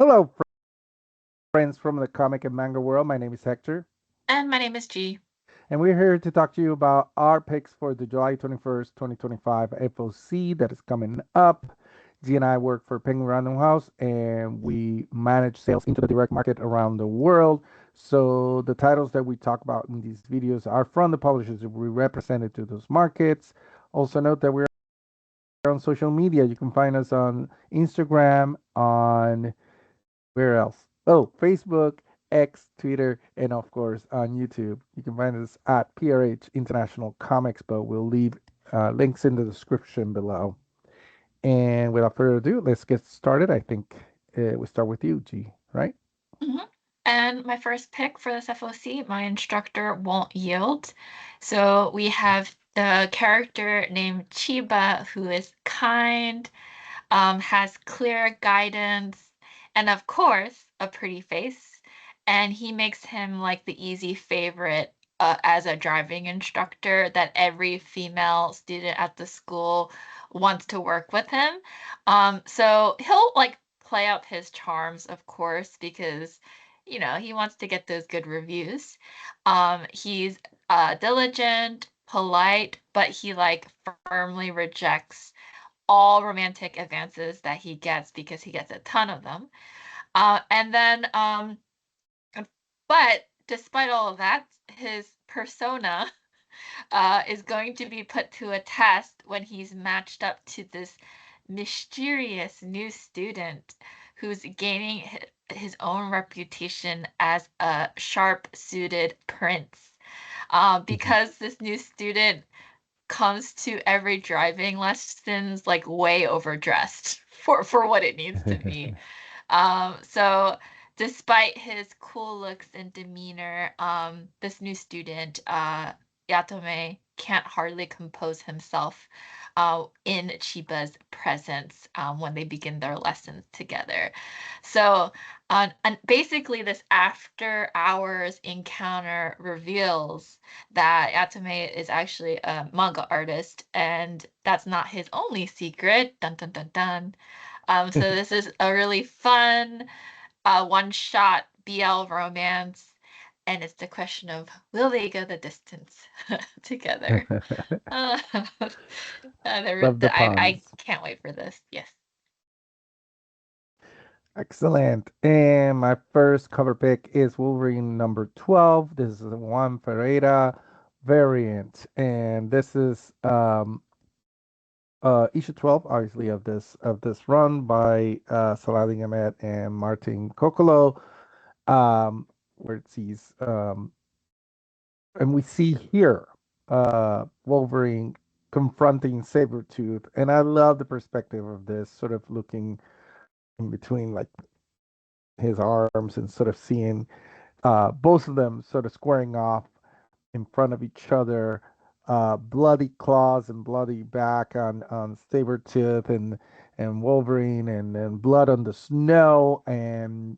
Hello, friends from the comic and manga world. My name is Hector, And my name is G. and we're here to talk to you about our picks for the July 21st, 2025 FOC that is coming up. G and I work for Penguin Random House, and we manage sales into the direct market around the world. So the titles that we talk about in these videos are from the publishers that we represented to those markets. Also note that we're on social media. You can find us on Instagram, on where else? Oh, Facebook, X, Twitter, and of course on YouTube. You can find us at PRH International Comics, but we'll leave links in the description below. And without further ado, let's get started. I think we start with you, G, right? Mhm. And my first pick for this FOC, my instructor won't yield. So we have the character named Chiba, who is kind, has clear guidance, and of course, a pretty face. And he makes him like the easy favorite as a driving instructor that every female student at the school wants to work with him. So he'll like play up his charms, of course, because he wants to get those good reviews. He's diligent, polite, but he like firmly rejects all romantic advances that he gets because he gets a ton of them. And then, but despite all of that, his persona is going to be put to a test when he's matched up to this mysterious new student who's gaining his own reputation as a sharp-suited prince. Mhm. Because this new student comes to every driving lessons like way overdressed for what it needs to be. So despite his cool looks and demeanor, this new student, Yatome, can't hardly compose himself in Chiba's presence when they begin their lessons together. So, and basically, this after hours encounter reveals that Yatome is actually a manga artist, and that's not his only secret. Dun dun dun dun. So this is a really fun one-shot BL romance, and it's the question of will they go the distance together? Uh, Love the I puns. can't wait for this. Yes. Excellent. And my first cover pick is Wolverine number 12. This is the Juan Ferreira variant. And this is issue 12, obviously, of this run by Saladin Ahmed and Martin Kokolo, where it sees and we see here Wolverine confronting Sabretooth, and I love the perspective of this, sort of looking in between like his arms and sort of seeing both of them sort of squaring off in front of each other, bloody claws and bloody back on Sabretooth and Wolverine, and blood on the snow and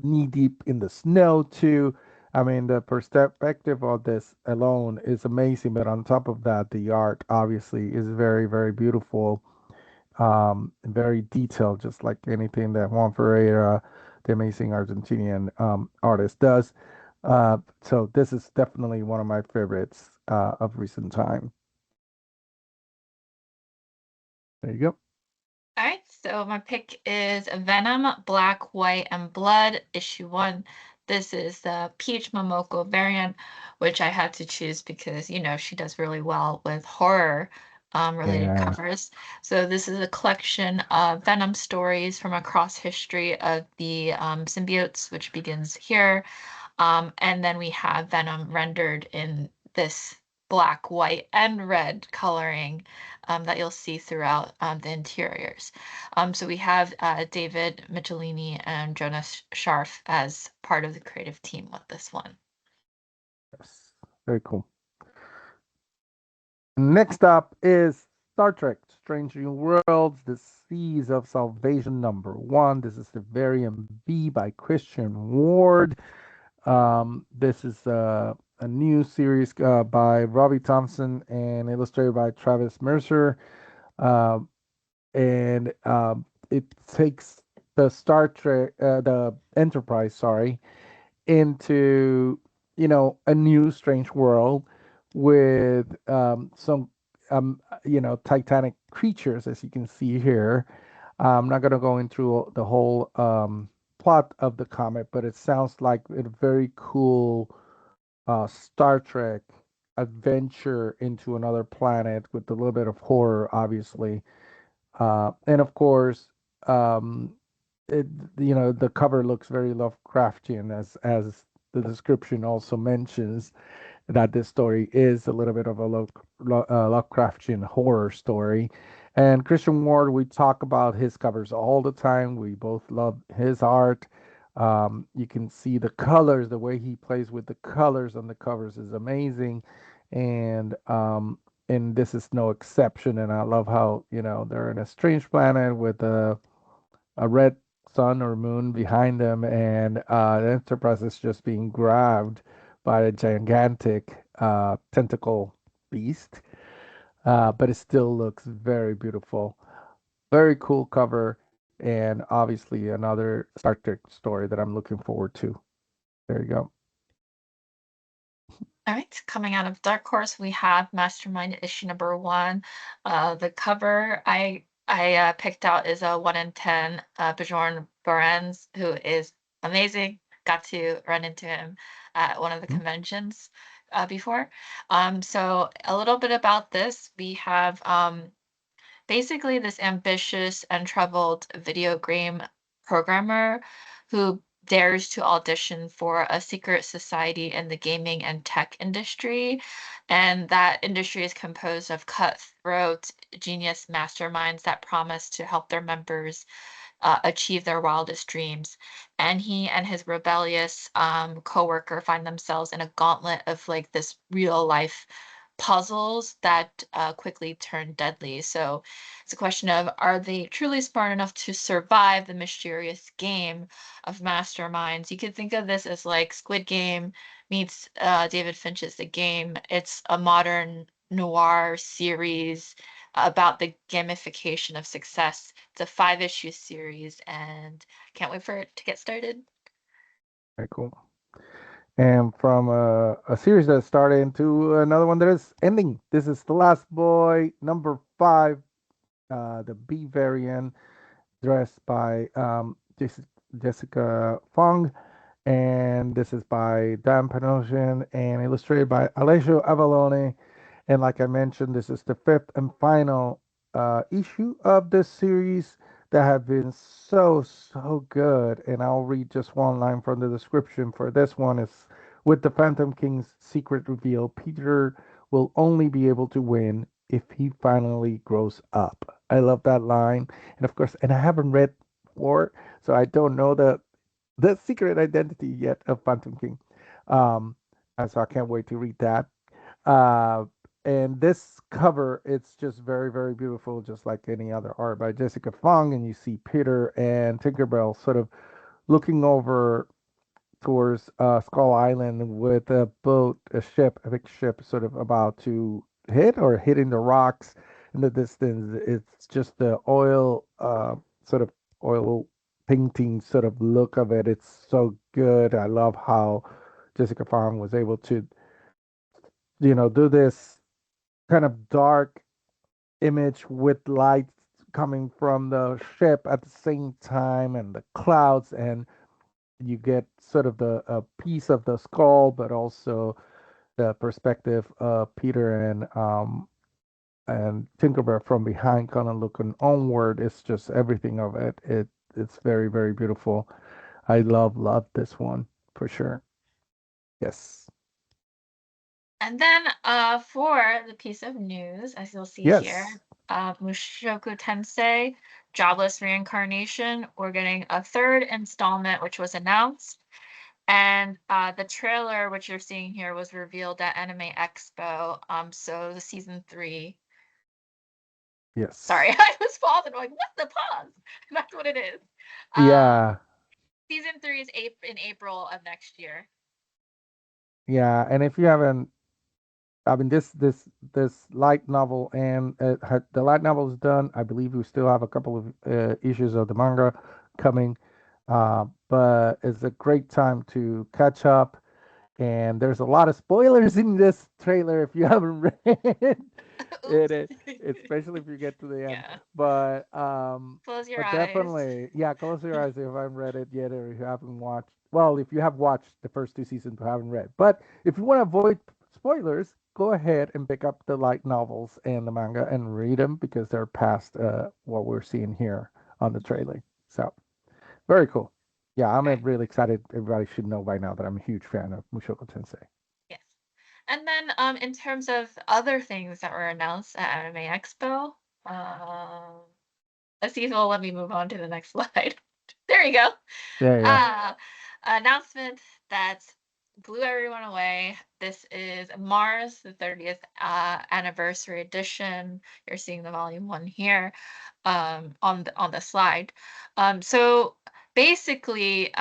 knee deep in the snow too. I mean, the perspective of this alone is amazing, but on top of that, the art obviously is very, very beautiful, very detailed, just like anything that Juan Ferreira, the amazing Argentinian artist, does. So this is definitely one of my favorites of recent time. There you go. All right, so my pick is Venom, Black, White, and Blood, issue one. This is the Peach Momoko variant, which I had to choose because, she does really well with horror related Yeah. covers. So this is a collection of Venom stories from across history of the symbiotes, which begins here. And then we have Venom rendered in this black, white, and red coloring that you'll see throughout the interiors. So we have David Michelini and Jonas Scharf as part of the creative team with this one. Yes. Very cool. Next up is Star Trek Strange New Worlds, The Seas of Salvation number one. This is the variant B by Christian Ward. This is a new series by Robbie Thompson and illustrated by Travis Mercer. Um, and it takes the Star Trek, the Enterprise, sorry, into a new strange world with some titanic creatures, as you can see here. I'm not going to go into the whole plot of the comic, but it sounds like a very cool Star Trek adventure into another planet with a little bit of horror, obviously. And of course, um, it the cover looks very Lovecraftian, as the description also mentions that this story is a little bit of a Lovecraftian horror story. And Christian Ward, we talk about his covers all the time. We both love his art. You can see the colors, the way he plays with the colors on the covers is amazing. And this is no exception. And I love how, they're in a strange planet with a red sun or moon behind them, and the Enterprise is just being grabbed by a gigantic tentacle beast. But it still looks very beautiful. Very cool cover, and obviously another Star Trek story that I'm looking forward to. There you go. All right, coming out of Dark Horse, we have Mastermind issue number one. The cover I picked out is a 1 in 10 Bjorn Barends, who is amazing. Got to run into him at one of the Mhm. conventions before. So a little bit about this. We have basically this ambitious and troubled video game programmer who dares to audition for a secret society in the gaming and tech industry. And that industry is composed of cutthroat genius masterminds that promise to help their members achieve their wildest dreams. And he and his rebellious coworker find themselves in a gauntlet of like this real life puzzles that quickly turn deadly. So it's a question of, are they truly smart enough to survive the mysterious game of masterminds? You could think of this as like Squid Game meets David Finch's The Game. It's a modern noir series about the gamification of success. It's a 5 issue series, and can't wait for it to get started. Very cool. And from a series that started into another one that is ending. This is The Last Boy, number 5, the B variant, dressed by Jessica Fong, and this is by Dan Panosian and illustrated by Alessio Avallone. And like I mentioned, this is the fifth and final issue of this series that have been so good. And I'll read just one line from the description for this one. Is with the Phantom King's secret reveal, Peter will only be able to win if he finally grows up. I love that line. And of course, and I haven't read 4, so I don't know the secret identity yet of Phantom King. Um, and so I can't wait to read that. Uh, and this cover, it's just very beautiful, just like any other art by Jessica Fong. And you see Peter and Tinkerbell sort of looking over towards Skull Island with a boat, a ship, a big ship, sort of about to hit or hitting the rocks in the distance. It's just the oil, sort of oil painting sort of look of it. It's so good. I love how Jessica Fong was able to, do this kind of dark image with lights coming from the ship at the same time and the clouds, and you get sort of the a piece of the skull, but also the perspective of Peter and Tinkerbell from behind, kind of looking onward. It's just everything of it. It's very beautiful. I love this one for sure. Yes, And then for the piece of news, as you'll see here, yes, Mushoku Tensei, Jobless Reincarnation, we're getting a third installment, which was announced. And the trailer, which you're seeing here, was revealed at Anime Expo. So the season three. Sorry, yes, I was pausing. I'm like, what's the pause? That's what it is. Um, yeah, season three is in April of next year. yeah. And if you haven't, I mean, this light novel and the light novel is done. I believe we still have a couple of issues of the manga coming. But it's a great time to catch up. And there's a lot of spoilers in this trailer if you haven't read Oops. it, especially if you get to the end. Yeah. But Close your but eyes. definitely, yeah, close your eyes if you haven't read it yet, or if you haven't watched. Well, if you have watched the first two seasons but haven't read. But if you want to avoid spoilers, go ahead and pick up the light novels and the manga and read them because they're past what we're seeing here on the trailer. So very cool. Yeah, I'm Right. really excited. Everybody should know by now that I'm a huge fan of Mushoku Tensei. Yes. And then in terms of other things that were announced at Anime Expo, um Cecil, let me move on to the next slide. There you go. Yeah, yeah. Uh, Announcement that blew everyone away. This is Mars, the 30th anniversary edition. You're seeing the volume one here on the slide. So basically,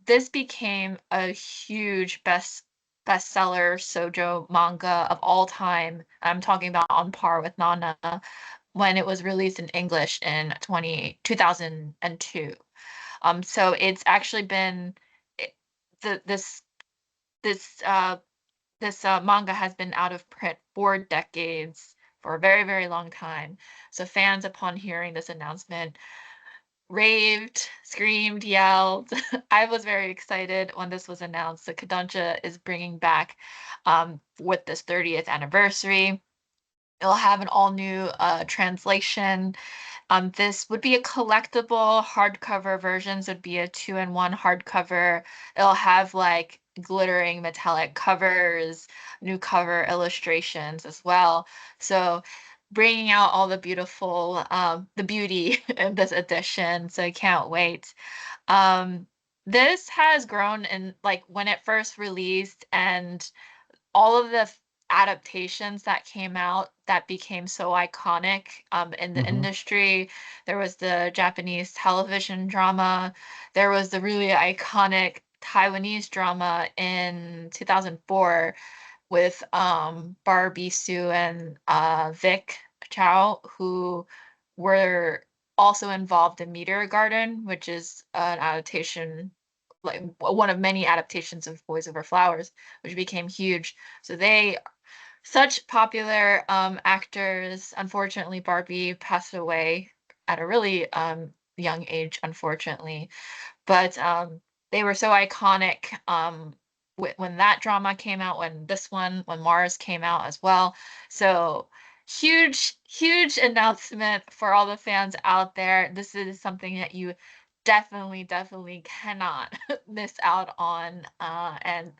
this became a huge bestseller shoujo manga of all time. I'm talking about on par with Nana when it was released in English in 2002. So it's actually been it, the this this manga has been out of print for decades, for a very, very long time. So fans, upon hearing this announcement, raved, screamed, yelled. I was very excited when this was announced. So Kodansha is bringing back with this 30th anniversary. It'll have an all new translation. This would be a collectible hardcover version, so it'd be a two-in-one hardcover. It'll have like glittering metallic covers, new cover illustrations as well. So bringing out all the beauty in this edition. So I can't wait. Um, this has grown in like when it first released and all of the adaptations that came out that became so iconic in the Hmm. industry. There was the Japanese television drama. There was the really iconic Taiwanese drama in 2004 with Barbie Sue and Vic Chow, who were also involved in Meteor Garden, which is an adaptation, like one of many adaptations of Boys Over Flowers, which became huge. So they such popular actors. Unfortunately, Barbie passed away at a really young age, unfortunately. But they were so iconic when that drama came out, when Mars came out as well. So huge, huge announcement for all the fans out there. This is something that you definitely, definitely cannot miss out on. And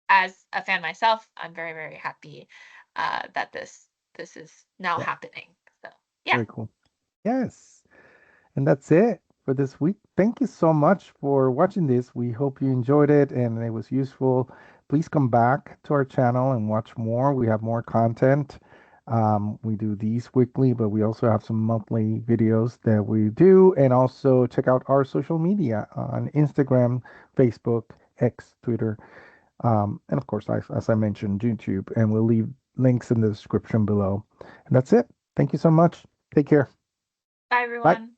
as a fan myself, I'm very, very happy that this is now Yeah, happening. So yeah, very cool. Yes. And that's it for this week. Thank you so much for watching this. We hope you enjoyed it and it was useful. Please come back to our channel and watch more. We have more content. We do these weekly, but we also have some monthly videos that we do. And also check out our social media on Instagram, Facebook, X, Twitter, and of course, as I mentioned, YouTube. And we'll leave links in the description below. And that's it. Thank you so much. Take care. bye Bye. everyone.